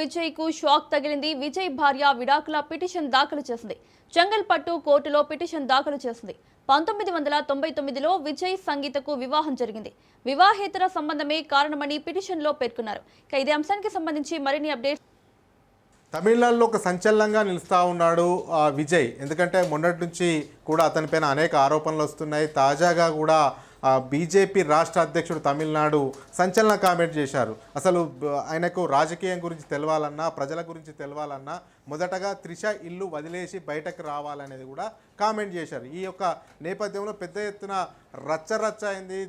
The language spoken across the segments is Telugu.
విజయ్ కు షాక్ తగిలింది. విజయ్ భార్య విడాకుల పిటిషన్ దాఖలు చేసింది. చెంగల్పట్టు కోర్టులో పిటిషన్ దాఖలు చేసింది. 1999లో విజయ్ సంగీతకు వివాహం జరిగింది. వివాహేతర సంబంధమే కారణమని పిటిషన్లో పేర్కొన్నారు. ఇదే అంశానికి సంబంధించి మరిన్ని అప్డేట్స్. తమిళనాడులో ఒక సంచలనంగా నిలుస్తూ ఉన్నాడు విజయ్. ఎందుకంటే మొన్నటి నుంచి కూడా అతనిపైన అనేక ఆరోపణలు వస్తున్నాయి. తాజాగా కూడా బీజేపీ రాష్ట్ర అధ్యక్షుడు తమిళనాడు సంచలన కామెంట్ చేశారు. అసలు ఆయనకు రాజకీయం గురించి తెలవాలన్నా, ప్రజల గురించి తెలవాలన్నా మొదటగా త్రిష ఇల్లు వదిలేసి బయటకు రావాలనేది కూడా కామెంట్ చేశారు. ఈ యొక్క నేపథ్యంలో పెద్ద ఎత్తున రచ్చరచ్చ అయింది.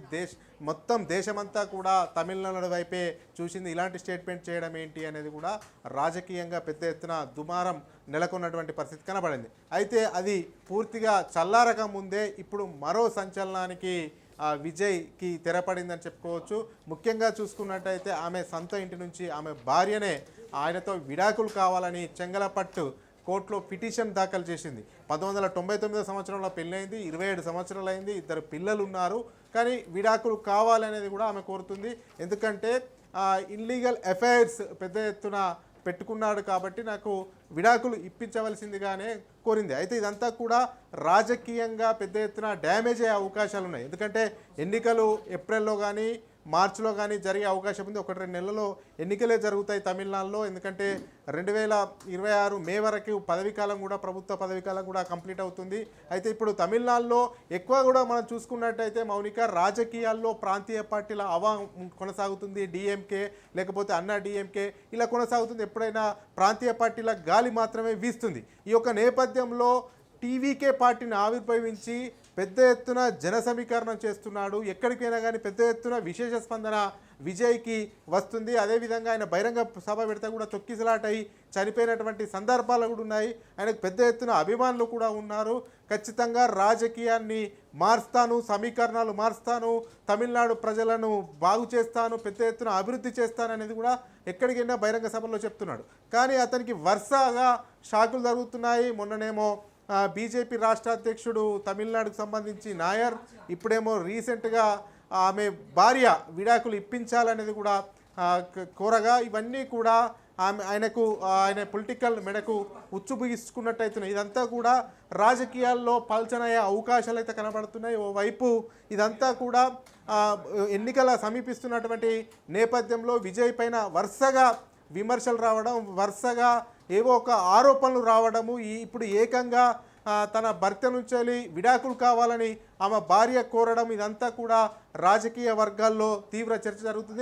మొత్తం దేశమంతా కూడా తమిళనాడు వైపే చూసింది. ఇలాంటి స్టేట్మెంట్ చేయడం ఏంటి అనేది కూడా రాజకీయంగా పెద్ద ఎత్తున దుమారం నెలకొన్నటువంటి పరిస్థితి కనబడింది. అయితే అది పూర్తిగా చల్లారక ముందే ఇప్పుడు మరో సంచలనానికి విజయ్కి తెరపడిందని చెప్పుకోవచ్చు. ముఖ్యంగా చూసుకున్నట్టయితే ఆమె సొంత ఇంటి నుంచి ఆమె భార్యనే ఆయనతో విడాకులు కావాలని చెంగలపట్టు కోర్టులో పిటిషన్ దాఖలు చేసింది. 1999 సంవత్సరంలో పెళ్ళైంది, 27 సంవత్సరాలు అయింది, 2 పిల్లలు ఉన్నారు. కానీ విడాకులు కావాలనేది కూడా ఆమె కోరుతుంది. ఎందుకంటే ఇల్లీగల్ అఫైర్స్ పెద్ద ఎత్తున పెట్టుకున్నాడు కాబట్టి నాకు విడాకులు ఇప్పించవలసిందిగానే కోరింది. అయితే ఇదంతా కూడా రాజకీయంగా పెద్ద ఎత్తున డ్యామేజ్ అయ్యే అవకాశాలు ఉన్నాయి. ఎందుకంటే ఎన్నికలు ఏప్రిల్లో కానీ మార్చిలో కానీ జరిగే అవకాశం ఉంది. 1-2 నెలల్లో ఎన్నికలే జరుగుతాయి తమిళనాడులో. ఎందుకంటే 2026 మే వరకు పదవీకాలం కూడా, ప్రభుత్వ పదవీకాలం కూడా కంప్లీట్ అవుతుంది. అయితే ఇప్పుడు తమిళనాడులో ఎక్కువ కూడా మనం చూసుకున్నట్టయితే మౌనిక రాజకీయాల్లో ప్రాంతీయ పార్టీల హవా కొనసాగుతుంది. డిఎంకే లేకపోతే అన్నా డిఎంకే ఇలా కొనసాగుతుంది. ఎప్పుడైనా ప్రాంతీయ పార్టీల గాలి మాత్రమే వీస్తుంది. ఈ యొక్క నేపథ్యంలో టీవీకే పార్టీని ఆవిర్భవించి పెద్ద ఎత్తున జన సమీకరణం చేస్తున్నాడు. ఎక్కడికైనా కానీ పెద్ద ఎత్తున విశేష స్పందన విజయ్కి వస్తుంది. అదేవిధంగా ఆయన బహిరంగ సభ పెడితే కూడా తొక్కిసలాటై చనిపోయినటువంటి సందర్భాలు కూడా ఉన్నాయి. ఆయనకు పెద్ద ఎత్తున అభిమానులు కూడా ఉన్నారు. ఖచ్చితంగా రాజకీయాన్ని మారుస్తాను, సమీకరణాలు మారుస్తాను, తమిళనాడు ప్రజలను బాగు చేస్తాను, పెద్ద ఎత్తున అభివృద్ధి చేస్తాను అనేది కూడా ఎక్కడికైనా బహిరంగ సభలో చెప్తున్నాడు. కానీ అతనికి వరుసగా షాకులు జరుగుతున్నాయి. మొన్ననేమో బీజేపీ రాష్ట్ర అధ్యక్షుడు తమిళనాడుకు సంబంధించి నాయర్, ఇప్పుడేమో రీసెంట్గా ఆమె భార్య విడాకులు ఇప్పించాలనేది కూడా కోరగా ఇవన్నీ కూడా ఆయన పొలిటికల్ మెడకు ఉచ్చు బిగించుకున్నట్టయితున్నాయి. ఇదంతా కూడా రాజకీయాల్లో పల్చనయ్యే అవకాశాలు అయితే కనబడుతున్నాయి. ఓవైపు ఇదంతా కూడా ఎన్నికల సమీపిస్తున్నటువంటి నేపథ్యంలో విజయ్ పైన వరుసగా విమర్శలు రావడం, వరుసగా ఏవో ఒక ఆరోపణలు రావడము, ఇప్పుడు ఏకంగా తన భర్త నుంచి విడాకులు కావాలని ఆమె భార్య కోరడం, ఇదంతా కూడా రాజకీయ వర్గాల్లో తీవ్ర చర్చ జరుగుతుంది.